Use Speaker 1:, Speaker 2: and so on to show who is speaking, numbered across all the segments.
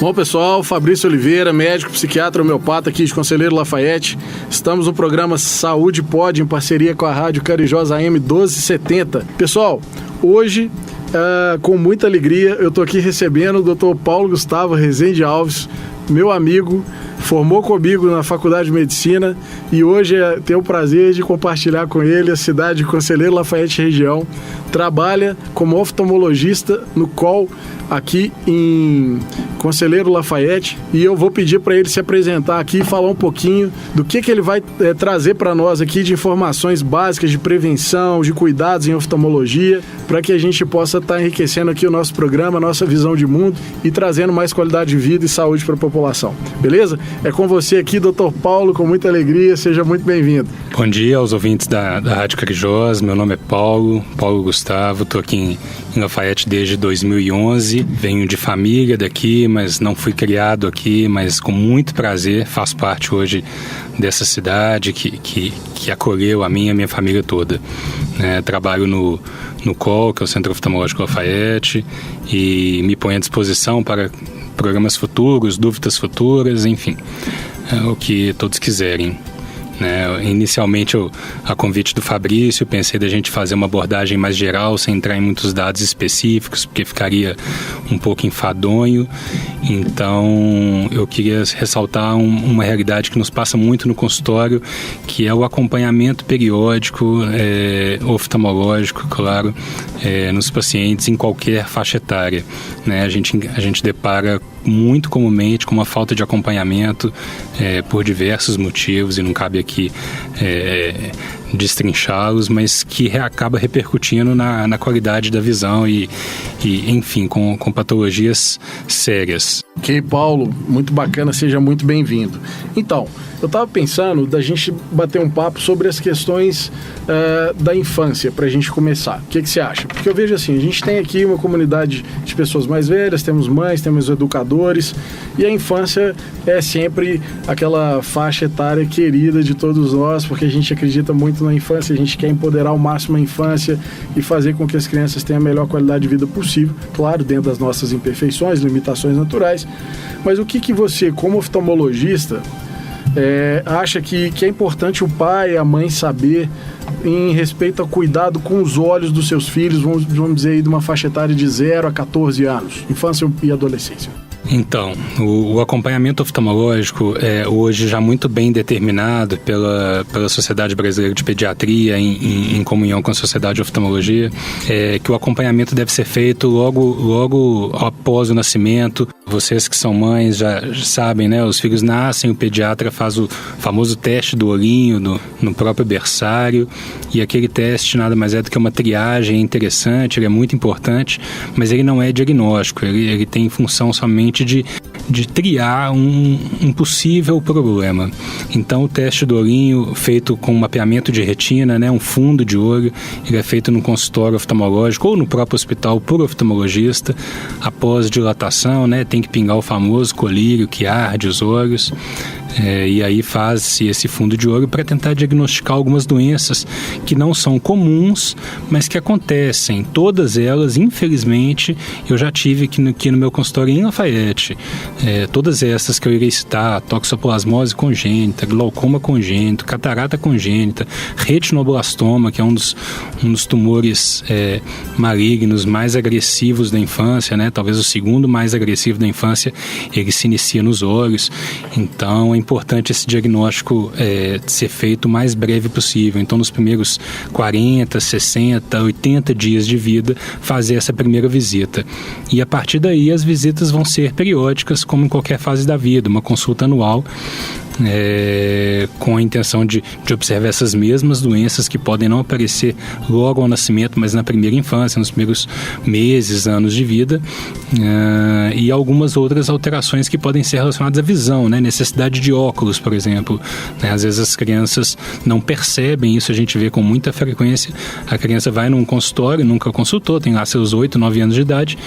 Speaker 1: Bom, pessoal, Fabrício Oliveira, médico, psiquiatra, homeopata aqui de Conselheiro Lafayette. Estamos no programa Saúde Pode, em parceria com a Rádio Carijosa AM 1270. Pessoal, hoje, com muita alegria, eu estou aqui recebendo o Dr. Paulo Gustavo Rezende Alves, meu amigo, formou comigo na Faculdade de Medicina e hoje tenho o prazer de compartilhar com ele a cidade de Conselheiro Lafayette região. Trabalha como oftalmologista no COL aqui em Conselheiro Lafayette e eu vou pedir para ele se apresentar aqui e falar um pouquinho do que ele vai trazer para nós aqui de informações básicas de prevenção, de cuidados em oftalmologia, para que a gente possa estar enriquecendo aqui o nosso programa, a nossa visão de mundo e trazendo mais qualidade de vida e saúde para a população. Beleza? É com você aqui, Dr. Paulo, com muita alegria, seja muito bem-vindo.
Speaker 2: Bom dia aos ouvintes da Rádio Carijosa, meu nome é Paulo Gustavo, estou aqui em Lafayette desde 2011, venho de família daqui, mas não fui criado aqui, mas com muito prazer faço parte hoje dessa cidade que acolheu a mim e a minha família toda. Trabalho no COL, que é o Centro Oftalmológico Lafayette, e me ponho à disposição para programas futuros, dúvidas futuras, enfim, o que todos quiserem. Inicialmente, a convite do Fabrício, pensei da gente fazer uma abordagem mais geral, sem entrar em muitos dados específicos, porque ficaria um pouco enfadonho. Então, eu queria ressaltar uma realidade que nos passa muito no consultório, que é o acompanhamento periódico, oftalmológico, claro, nos pacientes em qualquer faixa etária. A gente depara muito comumente com uma falta de acompanhamento por diversos motivos, e não cabe aqui destrinchá-los, mas que acaba repercutindo na qualidade da visão e enfim, com patologias sérias.
Speaker 1: Ok, Paulo, muito bacana, seja muito bem-vindo. Então, eu estava pensando da gente bater um papo sobre as questões da infância, para a gente começar. O que você acha? Porque eu vejo assim, a gente tem aqui uma comunidade de pessoas mais velhas, temos mães, temos educadores, e a infância é sempre aquela faixa etária querida de todos nós, porque a gente acredita muito na infância, a gente quer empoderar ao máximo a infância e fazer com que as crianças tenham a melhor qualidade de vida possível, claro, dentro das nossas imperfeições, limitações naturais. Mas o que você, como oftalmologista, acha que é importante o pai e a mãe saber em respeito ao cuidado com os olhos dos seus filhos, vamos dizer aí, de uma faixa etária de 0 a 14 anos, infância e adolescência?
Speaker 2: Então, o acompanhamento oftalmológico é hoje já muito bem determinado pela Sociedade Brasileira de Pediatria, em comunhão com a Sociedade de Oftalmologia, que o acompanhamento deve ser feito logo após o nascimento. Vocês que são mães já sabem, os filhos nascem, o pediatra faz o famoso teste do olhinho no próprio berçário, e aquele teste nada mais é do que uma triagem interessante, ele é muito importante, mas ele não é diagnóstico, ele tem função somente de triar um possível problema. Então, o teste do olhinho, feito com mapeamento de retina, um fundo de olho, ele é feito no consultório oftalmológico ou no próprio hospital por oftalmologista, após dilatação, tem que pingar o famoso colírio que arde os olhos, e aí faz-se esse fundo de olho para tentar diagnosticar algumas doenças que não são comuns, mas que acontecem. Todas elas, infelizmente, eu já tive aqui no meu consultório em Lafayette. Todas essas que eu irei citar: toxoplasmose congênita, glaucoma congênito, catarata congênita, retinoblastoma, que é um dos tumores malignos mais agressivos da infância, talvez o segundo mais agressivo da infância, ele se inicia nos olhos. Então, é importante esse diagnóstico ser feito o mais breve possível. Então, nos primeiros 40, 60, 80 dias de vida, fazer essa primeira visita. E a partir daí, as visitas vão ser periódicas, como em qualquer fase da vida, uma consulta anual, com a intenção de observar essas mesmas doenças que podem não aparecer logo ao nascimento, mas na primeira infância, nos primeiros meses, anos de vida, e algumas outras alterações que podem ser relacionadas à visão, necessidade de óculos, por exemplo. Às vezes as crianças não percebem isso, a gente vê com muita frequência. A criança vai num consultório, nunca consultou, tem lá seus 8, 9 anos de idade,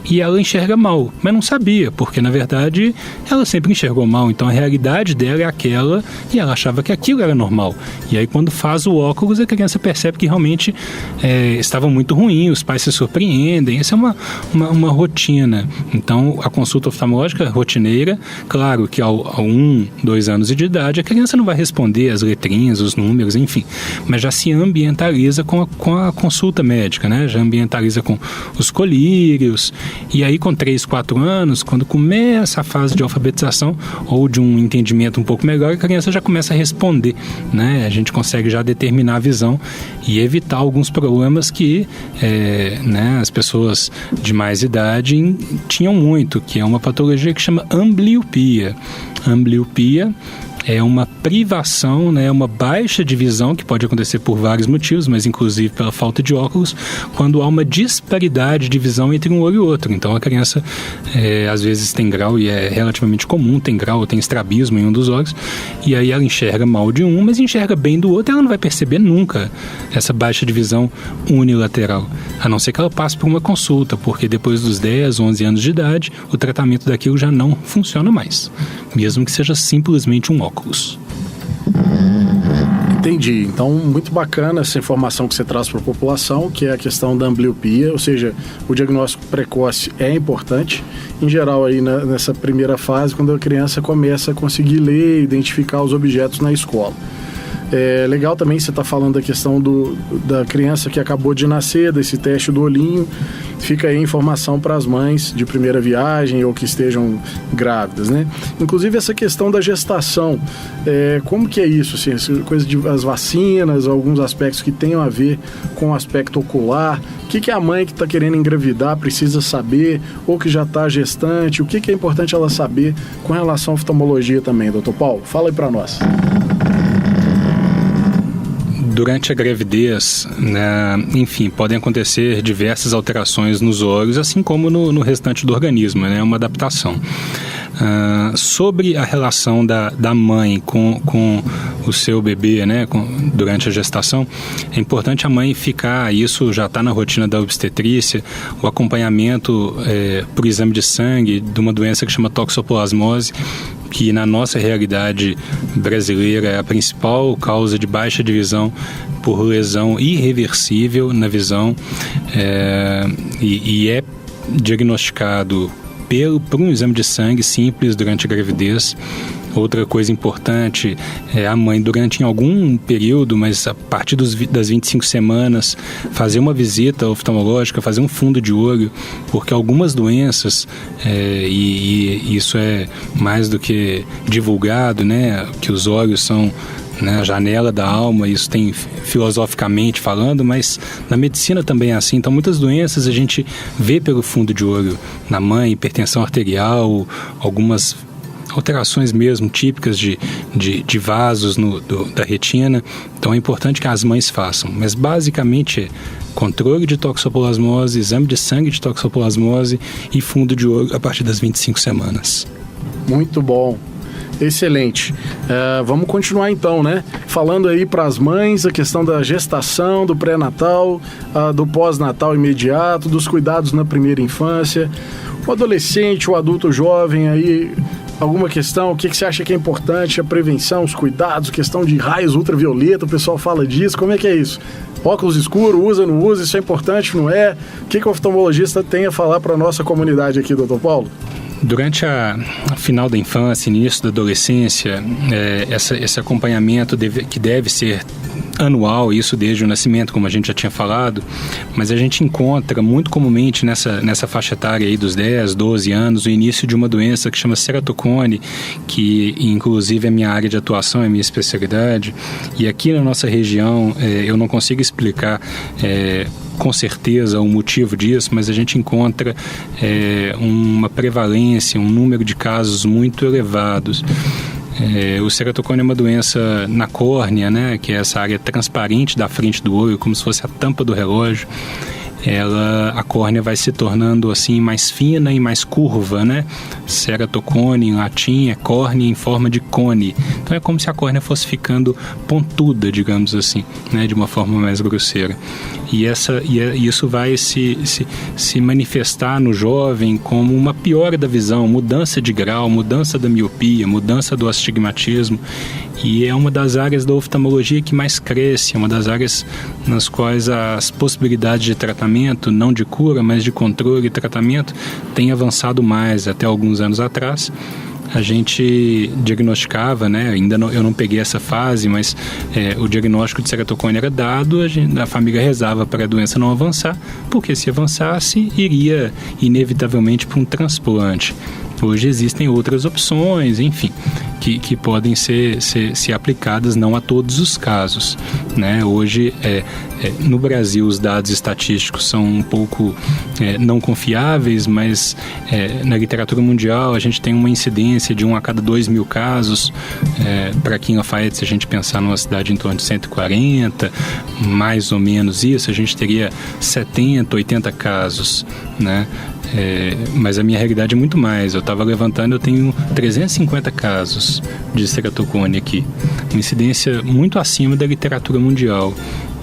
Speaker 2: e ela enxerga mal, mas não sabia, porque na verdade ela sempre enxergou mal. Então a realidade dela é aquela e ela achava que aquilo era normal. E aí quando faz o óculos, a criança percebe que realmente estava muito ruim, os pais se surpreendem. Essa é uma rotina. Então a consulta oftalmológica rotineira, claro que ao 1, 2 anos de idade, a criança não vai responder as letrinhas, os números, enfim, mas já se ambientaliza com a consulta médica, né? Já ambientaliza com os colírios, e aí com 3, 4 anos, quando começa a fase de alfabetização ou de um entendimento um pouco melhor, a criança já começa a responder, né? A gente consegue já determinar a visão e evitar alguns problemas que né, as pessoas de mais idade tinham muito, que é uma patologia que chama ambliopia. Ambliopia é uma privação, né, uma baixa de visão que pode acontecer por vários motivos, mas inclusive pela falta de óculos, quando há uma disparidade de visão entre um olho e outro. Então a criança às vezes tem grau, e é relativamente comum, tem grau ou tem estrabismo em um dos olhos, e aí ela enxerga mal de um, mas enxerga bem do outro, ela não vai perceber nunca essa baixa de visão unilateral, a não ser que ela passe por uma consulta, porque depois dos 10, 11 anos de idade, o tratamento daquilo já não funciona mais, mesmo que seja simplesmente um óculos.
Speaker 1: Entendi. Então, muito bacana essa informação que você traz para a população, que é a questão da ambliopia, ou seja, o diagnóstico precoce é importante. Em geral, aí nessa primeira fase, quando a criança começa a conseguir ler e identificar os objetos na escola. É legal também você estar falando da questão da criança que acabou de nascer, desse teste do olhinho. Fica aí informação para as mães de primeira viagem ou que estejam grávidas, né? Inclusive essa questão da gestação, como que é isso? Assim, essa coisa as vacinas, alguns aspectos que tenham a ver com o aspecto ocular. O que a mãe que está querendo engravidar precisa saber, ou que já está gestante? O que é importante ela saber com relação à oftalmologia também, doutor Paulo? Fala aí para nós.
Speaker 2: Durante a gravidez, né, enfim, podem acontecer diversas alterações nos olhos, assim como no restante do organismo, né, uma adaptação. Sobre a relação da mãe com o seu bebê, né, durante a gestação, é importante a mãe ficar, isso já está na rotina da obstetrícia, o acompanhamento por exame de sangue de uma doença que chama toxoplasmose, que na nossa realidade brasileira é a principal causa de baixa de visão por lesão irreversível na visão, e é diagnosticado por um exame de sangue simples durante a gravidez. Outra coisa importante é a mãe, durante algum período, mas a partir das 25 semanas, fazer uma visita oftalmológica, fazer um fundo de olho, porque algumas doenças, e isso é mais do que divulgado, né, que os olhos são, né, a janela da alma, isso tem filosoficamente falando, mas na medicina também é assim. Então muitas doenças a gente vê pelo fundo de olho, na mãe, hipertensão arterial, algumas alterações mesmo típicas de vasos da retina. Então é importante que as mães façam, mas basicamente é controle de toxoplasmose, exame de sangue de toxoplasmose e fundo de olho a partir das 25 semanas.
Speaker 1: Muito bom. Excelente. Vamos continuar então, né? Falando aí para as mães a questão da gestação, do pré-natal, do pós-natal imediato, dos cuidados na primeira infância. O adolescente, o adulto jovem aí, alguma questão? O que você acha que é importante? A prevenção, os cuidados, questão de raios ultravioleta, o pessoal fala disso. Como é que é isso? Óculos escuro, usa, não usa? Isso é importante, não é? O que o oftalmologista tem a falar para a nossa comunidade aqui, doutor Paulo?
Speaker 2: Durante a final da infância, início da adolescência, esse acompanhamento que deve ser anual, isso desde o nascimento, como a gente já tinha falado, mas a gente encontra muito comumente nessa faixa etária aí dos 10, 12 anos, o início de uma doença que chama ceratocone, que inclusive é minha área de atuação, é minha especialidade, e aqui na nossa região eu não consigo explicar com certeza o motivo disso, mas a gente encontra uma prevalência, um número de casos muito elevados. O ceratocone é uma doença na córnea, né, que é essa área transparente da frente do olho, como se fosse a tampa do relógio. A córnea vai se tornando assim mais fina e mais curva, né? Ceratocone em latim é córnea em forma de cone. Então é como se a córnea fosse ficando pontuda, digamos assim, né? De uma forma mais grosseira. E isso vai se manifestar no jovem como uma piora da visão, mudança de grau, mudança da miopia, mudança do astigmatismo. E é uma das áreas da oftalmologia que mais cresce, é uma das áreas nas quais as possibilidades de tratamento, não de cura, mas de controle e tratamento, têm avançado mais. Até alguns anos atrás, a gente diagnosticava, né? Eu não peguei essa fase, mas o diagnóstico de ceratocone era dado, a família rezava para a doença não avançar, porque se avançasse, iria inevitavelmente para um transplante. Hoje existem outras opções, enfim, que podem ser aplicadas não a todos os casos, né? Hoje, no Brasil, os dados estatísticos são um pouco não confiáveis, mas na literatura mundial a gente tem uma incidência de 1 a cada 2.000 casos. Para aqui em Lafayette, se a gente pensar numa cidade em torno de 140, mais ou menos isso, a gente teria 70, 80 casos, né? Mas a minha realidade é muito mais. Eu estava levantando, eu tenho 350 casos de ceratocone aqui, uma incidência muito acima da literatura mundial,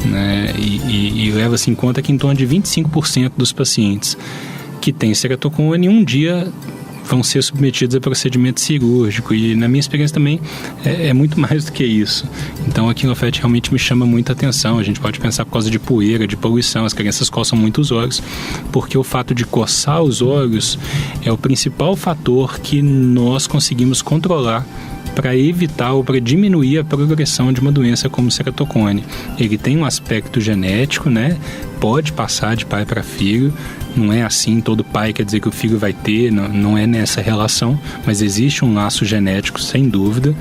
Speaker 2: né? E leva-se em conta que em torno de 25% dos pacientes que têm ceratocone um dia vão ser submetidos a procedimento cirúrgico, e na minha experiência também é muito mais do que isso. Então aqui no Lafayette realmente me chama muita atenção. A gente pode pensar por causa de poeira, de poluição, as crianças coçam muito os olhos, porque o fato de coçar os olhos é o principal fator que nós conseguimos controlar para evitar ou para diminuir a progressão de uma doença como o ceratocone. Ele tem um aspecto genético, né? Pode passar de pai para filho, não é assim, todo pai quer dizer que o filho vai ter, não é nessa relação, mas existe um laço genético, sem dúvida.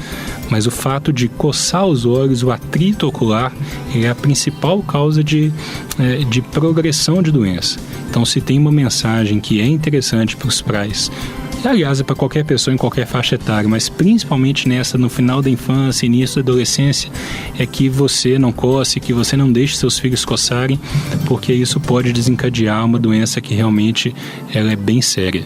Speaker 2: Mas o fato de coçar os olhos, o atrito ocular, é a principal causa de progressão de doença. Então, se tem uma mensagem que é interessante para os pais, aliás, é para qualquer pessoa em qualquer faixa etária, mas principalmente nessa, no final da infância, início da adolescência, é que você não coce, que você não deixe seus filhos coçarem, porque isso pode desencadear uma doença que realmente ela é bem séria.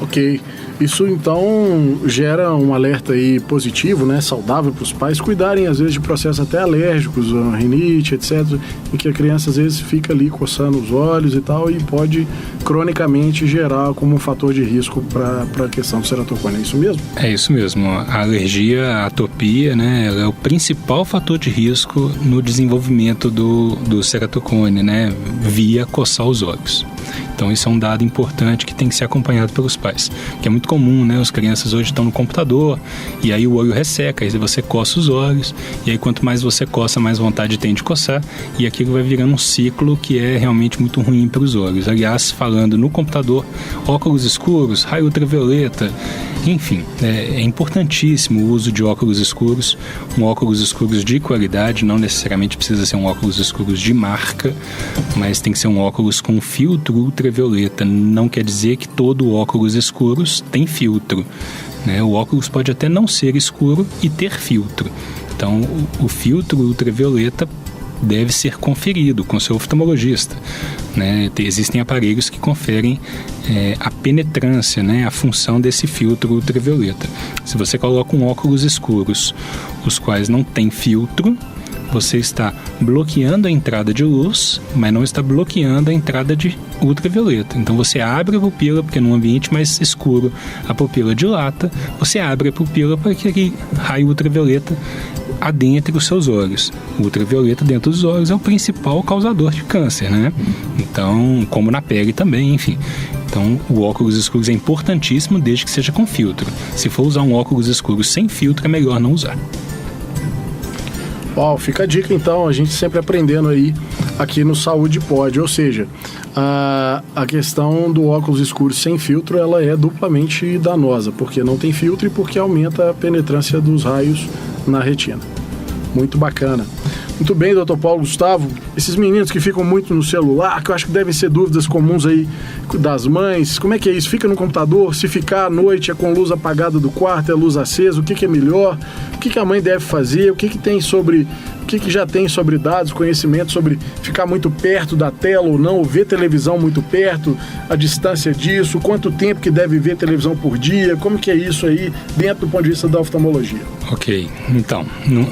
Speaker 1: Ok. Isso então gera um alerta aí positivo, né, saudável para os pais cuidarem às vezes de processos até alérgicos, rinite, etc, em que a criança às vezes fica ali coçando os olhos e tal, e pode cronicamente gerar como um fator de risco para a questão do ceratocone. É isso mesmo?
Speaker 2: É isso mesmo. A alergia, a atopia, né, ela é o principal fator de risco no desenvolvimento do ceratocone, né, via coçar os olhos. Então isso é um dado importante que tem que ser acompanhado pelos pais, que é muito comum, né? As crianças hoje estão no computador e aí o olho resseca, aí você coça os olhos, e aí quanto mais você coça, mais vontade tem de coçar, e aquilo vai virando um ciclo que é realmente muito ruim para os olhos. Aliás, falando no computador, óculos escuros, raio ultravioleta, enfim, é importantíssimo o uso de óculos escuros, óculos escuros de qualidade, não necessariamente precisa ser um óculos escuros de marca, mas tem que ser um óculos com filtro ultravioleta. Não quer dizer que todo óculos escuros tem filtro, né? O óculos pode até não ser escuro e ter filtro. Então, o filtro ultravioleta deve ser conferido com seu oftalmologista, né? Existem aparelhos que conferem a penetrância, né? A função desse filtro ultravioleta. Se você coloca um óculos escuros, os quais não tem filtro, você está bloqueando a entrada de luz, mas não está bloqueando a entrada de ultravioleta. Então você abre a pupila, porque num ambiente mais escuro a pupila dilata, você abre a pupila para que aquele raio ultravioleta adentre os seus olhos. O ultravioleta dentro dos olhos é o principal causador de câncer, né? Então, como na pele também, enfim. Então, o óculos escuros é importantíssimo desde que seja com filtro. Se for usar um óculos escuro sem filtro, é melhor não usar.
Speaker 1: Bom, fica a dica então, a gente sempre aprendendo aí aqui no Saúde Pode, ou seja, a questão do óculos escuro sem filtro, ela é duplamente danosa, porque não tem filtro e porque aumenta a penetrância dos raios na retina. Muito bacana. Muito bem, Dr. Paulo Gustavo. Esses meninos que ficam muito no celular, que eu acho que devem ser dúvidas comuns aí das mães. Como é que é isso? Fica no computador? Se ficar à noite é com luz apagada do quarto, é luz acesa? O que é melhor? O que a mãe deve fazer? O que tem sobre... O que já tem sobre dados, conhecimento sobre ficar muito perto da tela ou não, ou ver televisão muito perto, a distância disso, quanto tempo que deve ver televisão por dia, como que é isso aí dentro do ponto de vista da oftalmologia?
Speaker 2: Ok, então,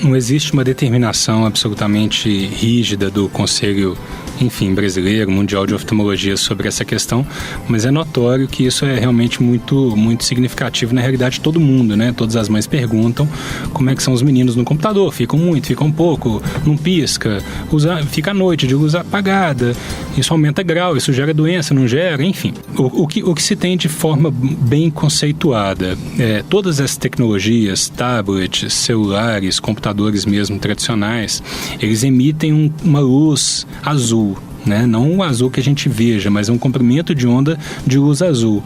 Speaker 2: não existe uma determinação absolutamente rígida do Conselho, enfim, brasileiro, mundial de oftalmologia sobre essa questão, mas é notório que isso é realmente muito, muito significativo na realidade de todo mundo, né? Todas as mães perguntam como é que são os meninos no computador, ficam muito, ficam pouco, não pisca, fica à noite de luz apagada, isso aumenta grau, isso gera doença, não gera, enfim. O que se tem de forma bem conceituada, todas essas tecnologias, tablets, celulares, computadores mesmo tradicionais, eles emitem uma luz azul, né? Não um azul que a gente veja, mas um comprimento de onda de luz azul,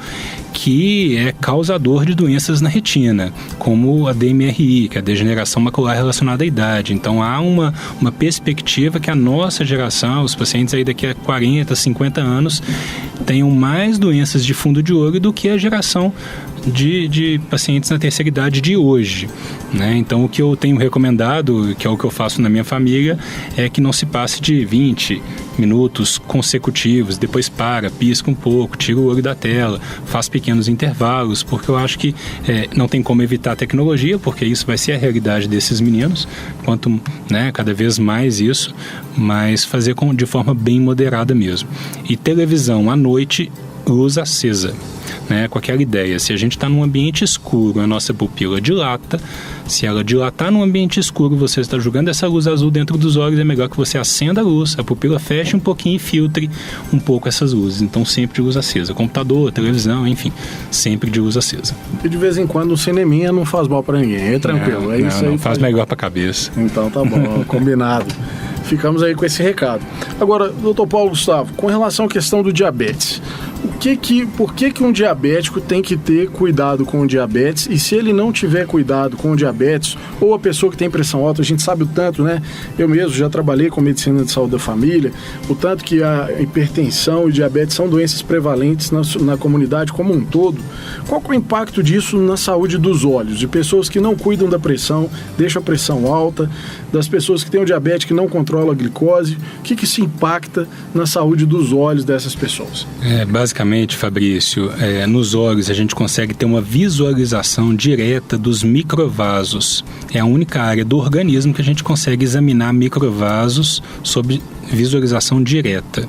Speaker 2: que é causador de doenças na retina, como a DMRI, que é a degeneração macular relacionada à idade. Então há uma perspectiva que a nossa geração, os pacientes aí daqui a 40, 50 anos, tenham mais doenças de fundo de olho do que a geração de pacientes na terceira idade de hoje, né? Então o que eu tenho recomendado, que é o que eu faço na minha família, é que não se passe de 20 minutos consecutivos, depois pisca um pouco, tira o olho da tela, faz pequenos intervalos, porque eu acho que não tem como evitar a tecnologia, porque isso vai ser a realidade desses meninos, quanto, né, cada vez mais isso, mas fazer de forma bem moderada mesmo. E televisão à noite, luz acesa, né, com aquela ideia, se a gente está num ambiente escuro, a nossa pupila dilata, se ela dilatar num ambiente escuro, você está jogando essa luz azul dentro dos olhos, é melhor que você acenda a luz, a pupila feche um pouquinho e filtre um pouco essas luzes. Então sempre de luz acesa, computador, televisão, enfim, sempre de luz acesa.
Speaker 1: E de vez em quando um cineminha não faz mal para ninguém, é tranquilo, é isso aí.
Speaker 2: Não faz melhor para a cabeça.
Speaker 1: Então tá bom, combinado. Ficamos aí com esse recado. Agora, doutor Paulo Gustavo, com relação à questão do diabetes, por que um diabético tem que ter cuidado com o diabetes, e se ele não tiver cuidado com o diabetes, ou a pessoa que tem pressão alta, a gente sabe o tanto, né? Eu mesmo já trabalhei com medicina de saúde da família, o tanto que a hipertensão e diabetes são doenças prevalentes na comunidade como um todo. Qual que é o impacto disso na saúde dos olhos, de pessoas que não cuidam da pressão, deixam a pressão alta, das pessoas que têm o diabetes que não controlam a glicose? O que se impacta na saúde dos olhos dessas pessoas?
Speaker 2: Basicamente, Fabrício, nos olhos a gente consegue ter uma visualização direta dos microvasos. É a única área do organismo que a gente consegue examinar microvasos sob visualização direta.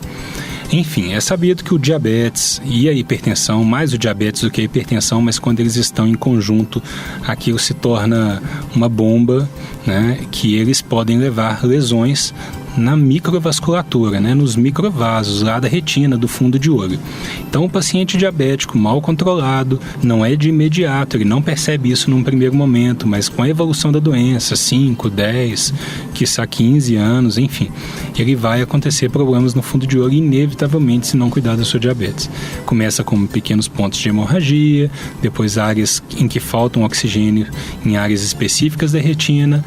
Speaker 2: Enfim, é sabido que o diabetes e a hipertensão, mais o diabetes do que a hipertensão, mas quando eles estão em conjunto, aquilo se torna uma bomba, né, que eles podem levar lesões na microvasculatura, né, nos microvasos lá da retina, do fundo de olho. Então, o paciente diabético mal controlado não é de imediato, ele não percebe isso num primeiro momento, mas com a evolução da doença, 5, 10, quiçá 15 anos, enfim, ele vai acontecer problemas no fundo de olho inevitavelmente se não cuidar da sua diabetes. Começa com pequenos pontos de hemorragia, depois áreas em que faltam oxigênio em áreas específicas da retina,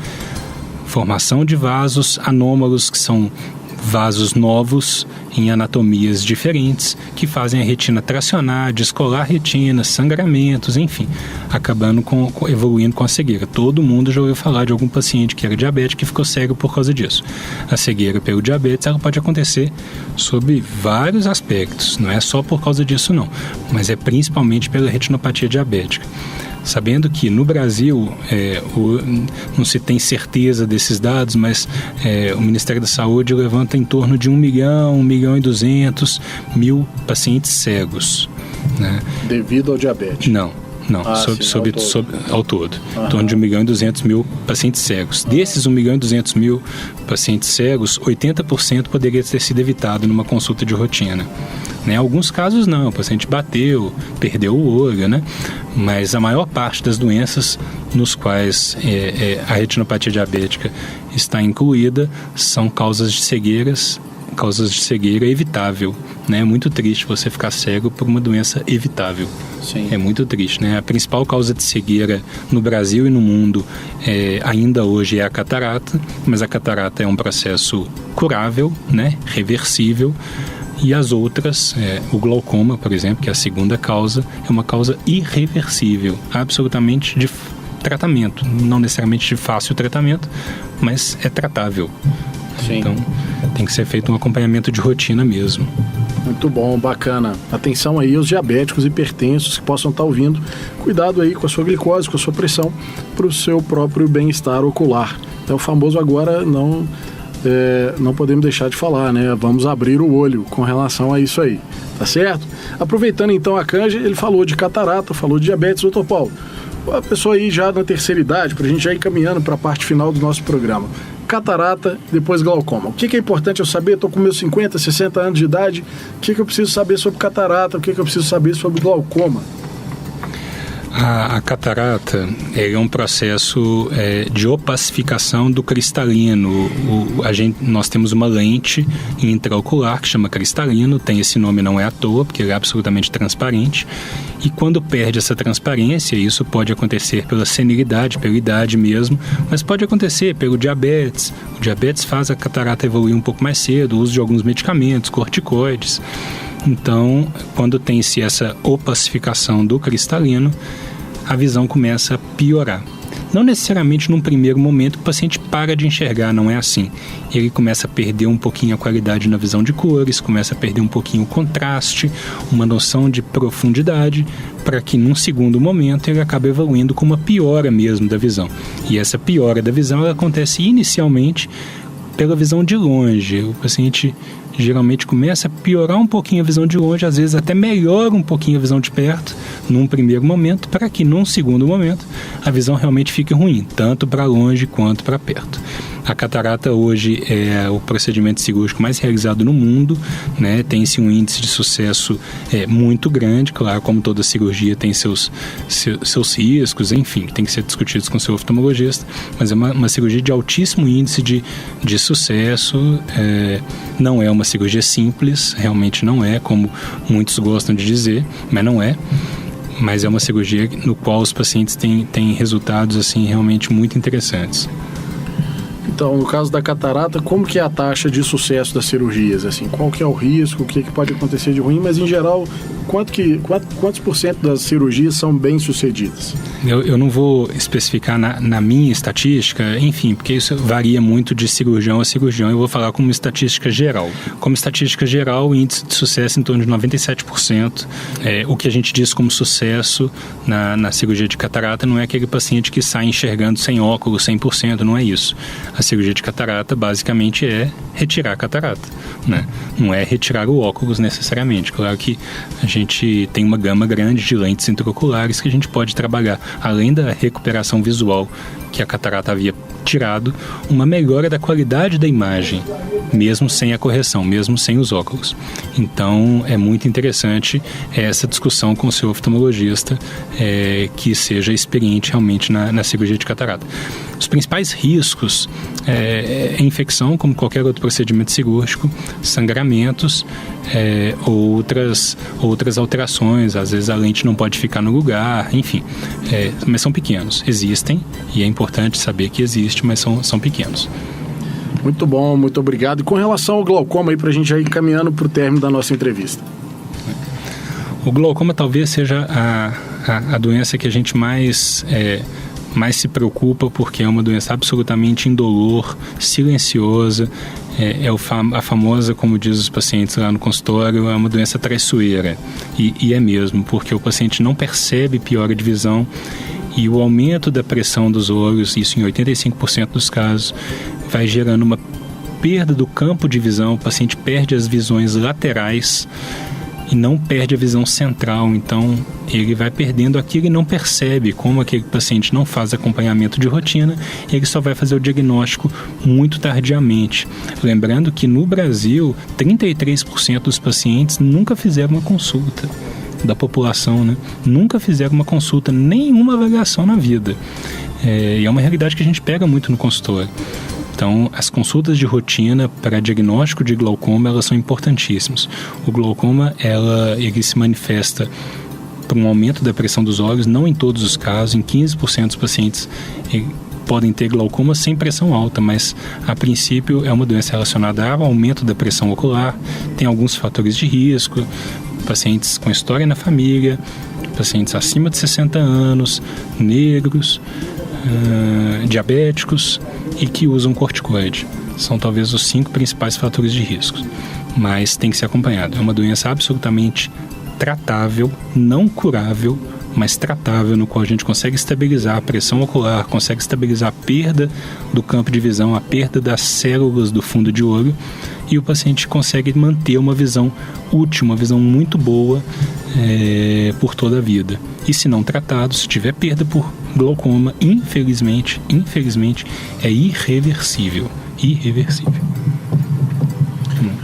Speaker 2: formação de vasos anômalos, que são vasos novos em anatomias diferentes, que fazem a retina tracionar, descolar a retina, sangramentos, enfim, acabando evoluindo com a cegueira. Todo mundo já ouviu falar de algum paciente que era diabético e ficou cego por causa disso. A cegueira pelo diabetes, ela pode acontecer sob vários aspectos, não é só por causa disso não, mas é principalmente pela retinopatia diabética. Sabendo que no Brasil, não se tem certeza desses dados, mas o Ministério da Saúde levanta em torno de 1 milhão, 1.200.000 pacientes cegos, né? Devido ao diabetes? Não, ao todo. Em torno de 1.200.000 pacientes cegos. Desses 1.200.000 pacientes cegos, 80% poderia ter sido evitado numa consulta de rotina. Em alguns casos não, o paciente bateu, perdeu o olho, né? Mas a maior parte das doenças nos quais a retinopatia diabética está incluída são causas de cegueira evitável, né? É muito triste você ficar cego por uma doença evitável. Sim. É muito triste, né? A principal causa de cegueira no Brasil e no mundo ainda hoje é a catarata, mas a catarata é um processo curável, né? Reversível. E as outras, o glaucoma, por exemplo, que é a segunda causa, é uma causa irreversível, absolutamente de tratamento, não necessariamente de fácil tratamento, mas é tratável. Sim. Então, tem que ser feito um acompanhamento de rotina mesmo.
Speaker 1: Muito bom, bacana. Atenção aí aos diabéticos, hipertensos que possam estar ouvindo. Cuidado aí com a sua glicose, com a sua pressão, para o seu próprio bem-estar ocular. É o famoso agora não podemos deixar de falar, né? Vamos abrir o olho com relação a isso aí, tá certo? Aproveitando então a canja, ele falou de catarata, falou de diabetes. Doutor Paulo, a pessoa aí já na terceira idade, para a gente já ir caminhando para a parte final do nosso programa. Catarata, depois glaucoma. O que é importante eu saber? Estou com meus 50, 60 anos de idade. O que eu preciso saber sobre catarata? O que eu preciso saber sobre glaucoma?
Speaker 2: A catarata é um processo de opacificação do cristalino. Nós temos uma lente intraocular que chama cristalino, tem esse nome não é à toa, porque ele é absolutamente transparente. E quando perde essa transparência, isso pode acontecer pela senilidade, pela idade mesmo, mas pode acontecer pelo diabetes. O diabetes faz a catarata evoluir um pouco mais cedo, o uso de alguns medicamentos, corticoides. Então, quando tem-se essa opacificação do cristalino, a visão começa a piorar. Não necessariamente num primeiro momento o paciente para de enxergar, não é assim. Ele começa a perder um pouquinho a qualidade na visão de cores, começa a perder um pouquinho o contraste, uma noção de profundidade, para que num segundo momento ele acabe evoluindo com uma piora mesmo da visão. E essa piora da visão ela acontece inicialmente pela visão de longe. O paciente geralmente começa a piorar um pouquinho a visão de longe, às vezes até melhora um pouquinho a visão de perto, num primeiro momento, para que num segundo momento a visão realmente fique ruim, tanto para longe quanto para perto. A catarata hoje é o procedimento cirúrgico mais realizado no mundo, né? Tem-se um índice de sucesso muito grande, claro, como toda cirurgia tem seus riscos, enfim, tem que ser discutidos com o seu oftalmologista, mas é uma cirurgia de altíssimo índice de sucesso, não é uma cirurgia simples, realmente não é, como muitos gostam de dizer, mas não é. Mas é uma cirurgia no qual os pacientes têm resultados assim, realmente muito interessantes.
Speaker 1: Então, no caso da catarata, como que é a taxa de sucesso das cirurgias? Assim, qual que é o risco, o que pode acontecer de ruim, mas em geral, quantos por cento das cirurgias são bem sucedidas?
Speaker 2: Eu não vou especificar na minha estatística, enfim, porque isso varia muito de cirurgião a cirurgião. Eu vou falar como estatística geral. Como estatística geral, o índice de sucesso é em torno de 97%. O que a gente diz como sucesso na cirurgia de catarata não é aquele paciente que sai enxergando sem óculos 100%, não é isso. A cirurgia de catarata basicamente é retirar a catarata, né? Não é retirar o óculos necessariamente. Claro que a gente tem uma gama grande de lentes intraoculares que a gente pode trabalhar, além da recuperação visual que a catarata havia tirado, uma melhora da qualidade da imagem, mesmo sem a correção, mesmo sem os óculos. Então, é muito interessante essa discussão com o seu oftalmologista, que seja experiente realmente na cirurgia de catarata. Os principais riscos é infecção, como qualquer outro procedimento cirúrgico, sangramentos, outras alterações, às vezes a lente não pode ficar no lugar, enfim, mas são pequenos, existem, e é importante saber que existe, mas são pequenos.
Speaker 1: Muito bom, muito obrigado. E com relação ao glaucoma, aí, para a gente já ir caminhando para o término da nossa entrevista.
Speaker 2: O glaucoma talvez seja a doença que a gente mais se preocupa, porque é uma doença absolutamente indolor, silenciosa, a famosa, como diz os pacientes lá no consultório, é uma doença traiçoeira, e é mesmo, porque o paciente não percebe piora de visão, e o aumento da pressão dos olhos, isso em 85% dos casos, vai gerando uma perda do campo de visão. O paciente perde as visões laterais e não perde a visão central, então ele vai perdendo aquilo e não percebe. Como aquele paciente não faz acompanhamento de rotina, ele só vai fazer o diagnóstico muito tardiamente. Lembrando que no Brasil, 33% dos pacientes nunca fizeram uma consulta da população, né? Nunca fizeram uma consulta, nenhuma avaliação na vida. E é uma realidade que a gente pega muito no consultório. Então, as consultas de rotina para diagnóstico de glaucoma, elas são importantíssimas. O glaucoma, ele se manifesta por um aumento da pressão dos olhos, não em todos os casos, em 15% dos pacientes podem ter glaucoma sem pressão alta, mas a princípio é uma doença relacionada ao aumento da pressão ocular, tem alguns fatores de risco, pacientes com história na família, pacientes acima de 60 anos, negros, diabéticos e que usam corticoide. São talvez os 5 principais fatores de risco. mas tem que ser acompanhado. É uma doença absolutamente tratável, não curável, mas tratável, no qual a gente consegue estabilizar a pressão ocular, consegue estabilizar a perda do campo de visão, a perda das células do fundo de olho, e o paciente consegue manter uma visão útil, uma visão muito boa por toda a vida. E se não tratado, se tiver perda por glaucoma, infelizmente, é irreversível.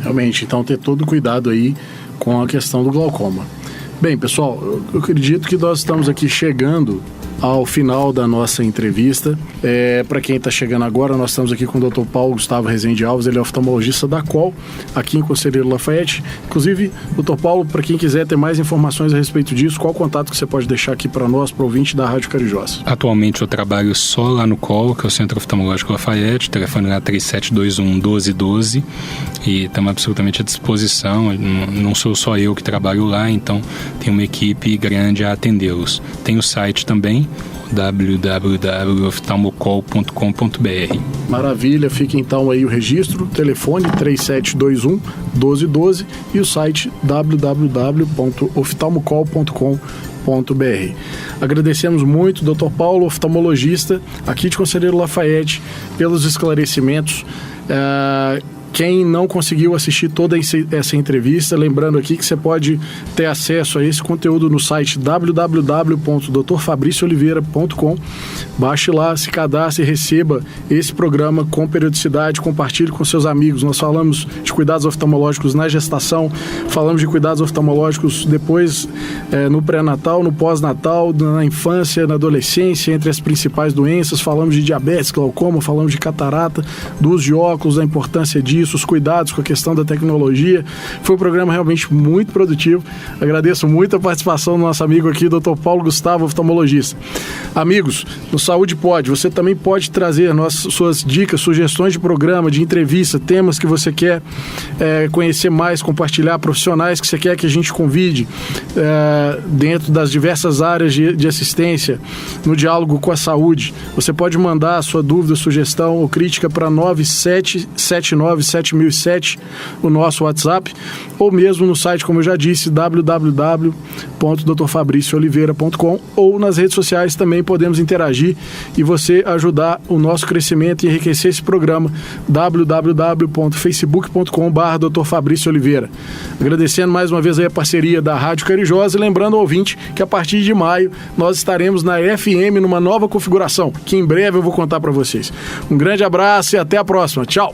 Speaker 1: Realmente, então ter todo cuidado aí com a questão do glaucoma. Bem, pessoal, eu acredito que nós estamos aqui chegando ao final da nossa entrevista. Para quem está chegando agora, nós estamos aqui com o Dr. Paulo Gustavo Rezende Alves, ele é oftalmologista da COL, aqui em Conselheiro Lafayette. Inclusive, Dr. Paulo, para quem quiser ter mais informações a respeito disso, qual o contato que você pode deixar aqui para nós, para o ouvinte da Rádio Carijós?
Speaker 2: Atualmente eu trabalho só lá no COL, que é o Centro Oftalmológico Lafayette, telefone lá 3721-1212, e estamos absolutamente à disposição. Não sou só eu que trabalho lá, então tem uma equipe grande a atendê-los. Tem o site também, www.oftalmocol.com.br.
Speaker 1: Maravilha, fica então aí o registro, telefone 3721-1212 e o site www.oftalmocol.com.br. Agradecemos muito, Dr. Paulo, oftalmologista, aqui de Conselheiro Lafayette, pelos esclarecimentos. Quem não conseguiu assistir toda essa entrevista, lembrando aqui que você pode ter acesso a esse conteúdo no site www.drfabricioliveira.com. Baixe lá, se cadastre e receba esse programa com periodicidade, compartilhe com seus amigos. Nós falamos de cuidados oftalmológicos na gestação, falamos de cuidados oftalmológicos depois no pré-natal, no pós-natal, na infância, na adolescência, entre as principais doenças. Falamos de diabetes, glaucoma, falamos de catarata, do uso de óculos, da importância disso, os cuidados com a questão da tecnologia. Foi um programa realmente muito produtivo. Agradeço muito a participação do nosso amigo aqui, Dr. Paulo Gustavo, oftalmologista. Amigos, no Saúde Pode, você também pode trazer suas dicas, sugestões de programa, de entrevista, temas que você quer conhecer mais, compartilhar, profissionais que você quer que a gente convide dentro das diversas áreas de assistência, no diálogo com a saúde. Você pode mandar a sua dúvida, sugestão ou crítica para 9779-7007, o nosso WhatsApp, ou mesmo no site, como eu já disse, www.drfabricioliveira.com, ou nas redes sociais também podemos interagir e você ajudar o nosso crescimento e enriquecer esse programa, www.facebook.com/drfabricioliveira. Agradecendo mais uma vez aí a parceria da Rádio Carijós e lembrando ao ouvinte que a partir de maio nós estaremos na FM numa nova configuração, que em breve eu vou contar para vocês. Um grande abraço e até a próxima. Tchau!